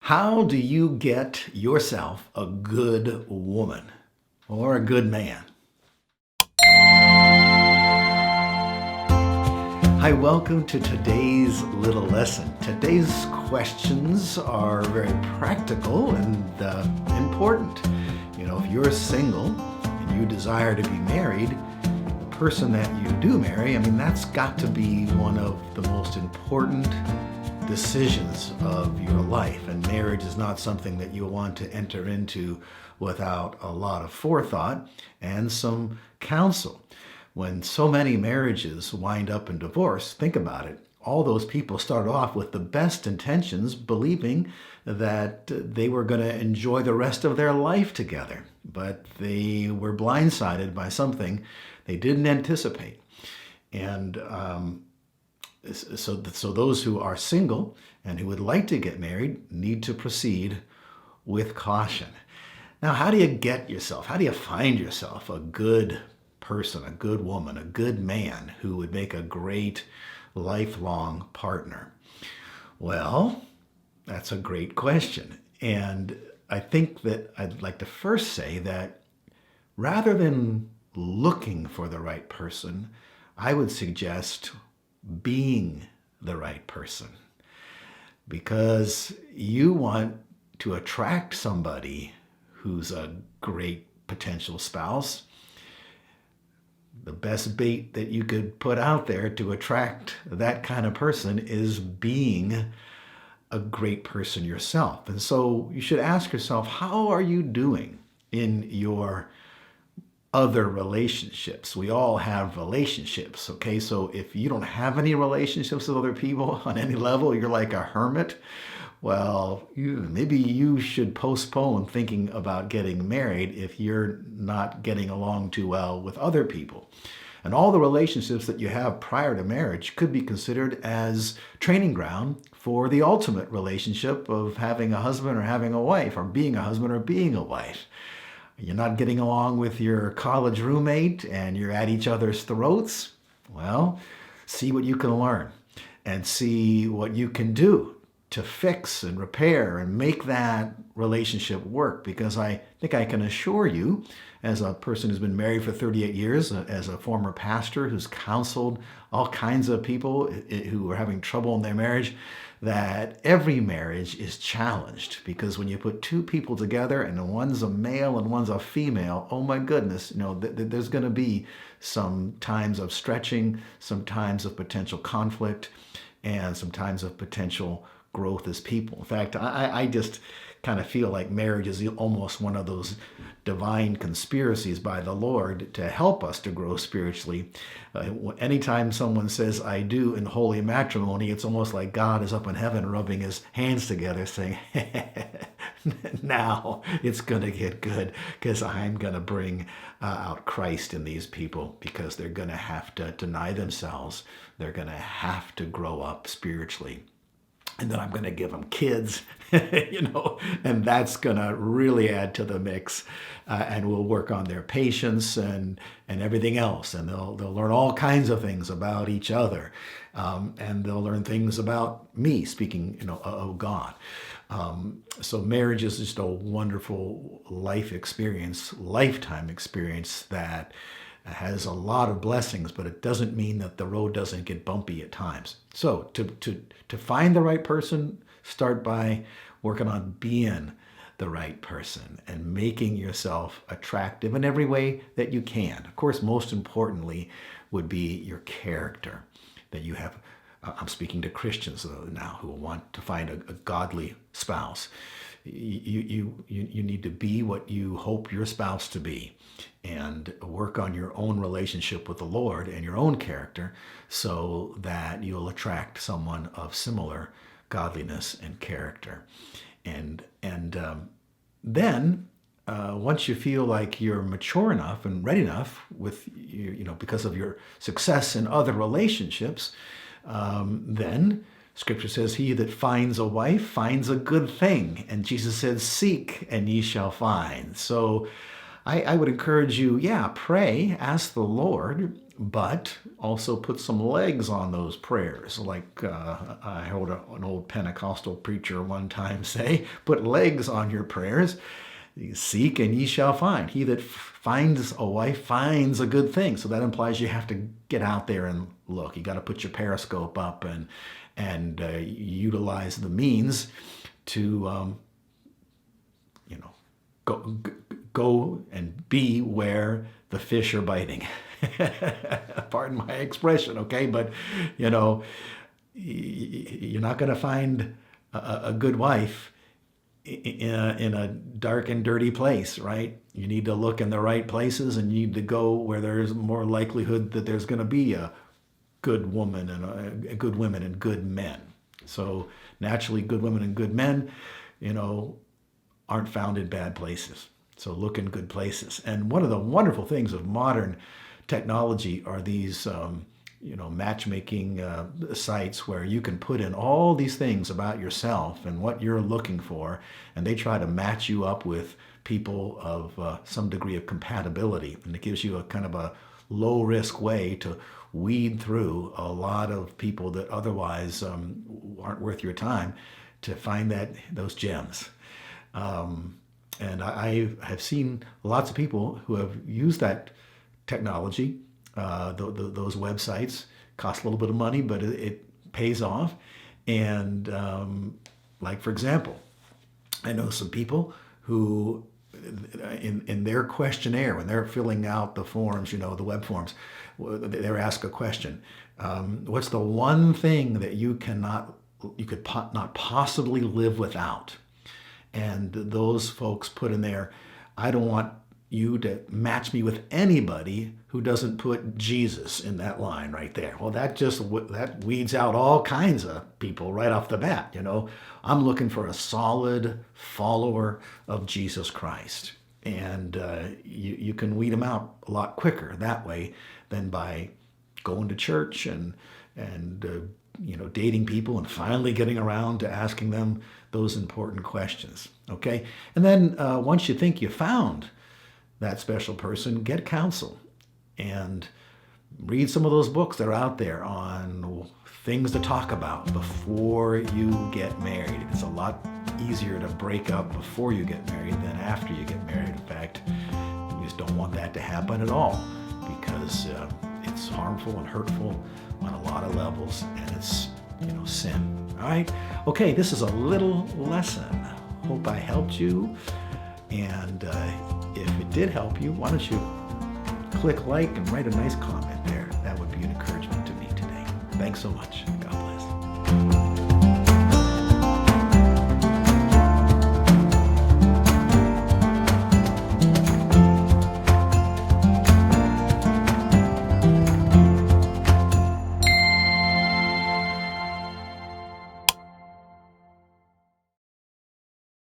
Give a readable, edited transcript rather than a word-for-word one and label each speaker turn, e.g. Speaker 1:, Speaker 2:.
Speaker 1: How do you get yourself a good woman or a good man? Hi, welcome to today's little lesson. Today's questions are very practical and important. If you're single and you desire to be married, the person that you do marry, that's got to be one of the most important decisions of your life. And marriage is not something that you want to enter into without a lot of forethought and some counsel. When so many marriages wind up in divorce, think about it. All those people started off with the best intentions, believing that they were going to enjoy the rest of their life together. But they were blindsided by something they didn't anticipate. And so those who are single and who would like to get married need to proceed with caution. Now, how do you find yourself a good person, a good woman, a good man who would make a great lifelong partner? Well, that's a great question. And I think that I'd like to first say that rather than looking for the right person, I would suggest being the right person, because you want to attract somebody who's a great potential spouse. The best bait that you could put out there to attract that kind of person is being a great person yourself. And so you should ask yourself, how are you doing in your other relationships? We all have relationships, okay? So if you don't have any relationships with other people on any level, you're like a hermit. Well, maybe you should postpone thinking about getting married if you're not getting along too well with other people. And all the relationships that you have prior to marriage could be considered as training ground for the ultimate relationship of having a husband or having a wife, or being a husband or being a wife. You're not getting along with your college roommate and you're at each other's throats. Well, see what you can learn and see what you can do to fix and repair and make that relationship work. Because I think I can assure you, as a person who's been married for 38 years, as a former pastor who's counseled all kinds of people who are having trouble in their marriage, that every marriage is challenged. Because when you put two people together and one's a male and one's a female, oh my goodness, there's going to be some times of stretching, some times of potential conflict, and some times of potential growth as people. In fact, I just kind of feel like marriage is almost one of those divine conspiracies by the Lord to help us to grow spiritually. Anytime someone says "I do" in holy matrimony, it's almost like God is up in heaven rubbing his hands together saying, now it's going to get good, because I'm going to bring out Christ in these people, because they're going to have to deny themselves. They're going to have to grow up spiritually. And then I'm going to give them kids, and that's going to really add to the mix. And we'll work on their patience and everything else. And they'll learn all kinds of things about each other. And they'll learn things about me, speaking, of God. So marriage is just a wonderful life experience, lifetime experience that has a lot of blessings, but it doesn't mean that the road doesn't get bumpy at times. So to find the right person, start by working on being the right person and making yourself attractive in every way that you can. Of course, most importantly would be your character, that you have. I'm speaking to Christians now who want to find a godly spouse. You need to be what you hope your spouse to be, and work on your own relationship with the Lord and your own character, so that you'll attract someone of similar godliness and character. And then once you feel like you're mature enough and ready enough with because of your success in other relationships, then Scripture says, he that finds a wife finds a good thing. And Jesus said, seek and ye shall find. So I would encourage you, yeah, pray, ask the Lord, but also put some legs on those prayers. Like I heard an old Pentecostal preacher one time say, put legs on your prayers. Seek and ye shall find. He that finds a wife finds a good thing. So that implies you have to get out there and look. You got to put your periscope up and utilize the means to go and be where the fish are biting. Pardon my expression, okay? But you're not going to find a good wife in a dark and dirty place, right? You need to look in the right places, and you need to go where there's more likelihood that there's going to be a good woman and a good women and good men. So naturally, good women and good men, aren't found in bad places. So look in good places. And one of the wonderful things of modern technology are these matchmaking sites where you can put in all these things about yourself and what you're looking for, and they try to match you up with people of some degree of compatibility. And it gives you a kind of a low-risk way to weed through a lot of people that otherwise aren't worth your time, to find those gems. And I have seen lots of people who have used that technology. Those websites cost a little bit of money, but it pays off. And like, for example, I know some people who, in their questionnaire, when they're filling out the forms, the web forms, they're asked a question. What's the one thing that you could not possibly live without? And those folks put in there, I don't want you to match me with anybody who doesn't put Jesus in that line right there. Well, that weeds out all kinds of people right off the bat. I'm looking for a solid follower of Jesus Christ. And you can weed them out a lot quicker that way than by going to church and dating people and finally getting around to asking them those important questions. Okay? And then once you think you found that special person, get counsel and read some of those books that are out there on things to talk about before you get married. It's a lot easier to break up before you get married than after you get married. In fact, you just don't want that to happen at all, because it's harmful and hurtful on a lot of levels, and it's sin. All right? Okay, this is a little lesson. Hope I helped you. And if it did help you, why don't you click like and write a nice comment there? That would be an encouragement to me today. Thanks so much.